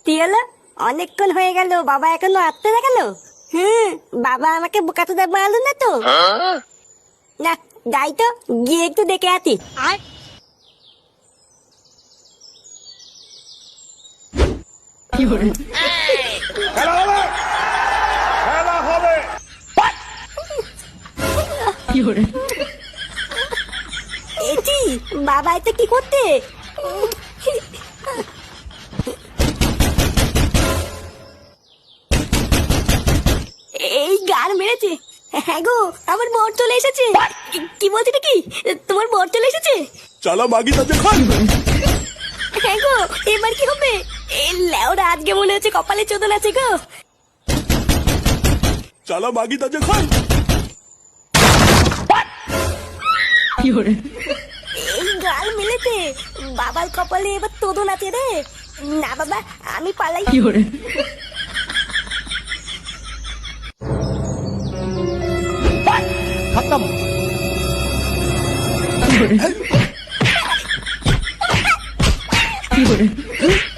কি হলো? অনেকক্ষণ হয়ে গেল, বাবা এখনো আসতে না কেন? বাবা আমাকে বোকাচোদা বানালো না তো? না, যাই তো, গিয়ে একটু দেখে আসি। খেলা হবে, খেলা হবে। এটি বাবা এটা কি করতে? এই গার মেরেছে। হ্যাঁ গো, আমার বর চলে এসেছে। কি বলছি কি, তোমার বর চলে এসেছে? চালা মাগি তাদের খান। হ্যাঁ গো, এবার কি হবে? এই লেওরা আজকে মনে হচ্ছে কপালে চোদন আছে গো। চালা মাগি তাদের খান। এই গাল মেলেছে, বাবার কপালে এবার তোদন আছে রে। না বাবা, আমি পালাই। খতম। কি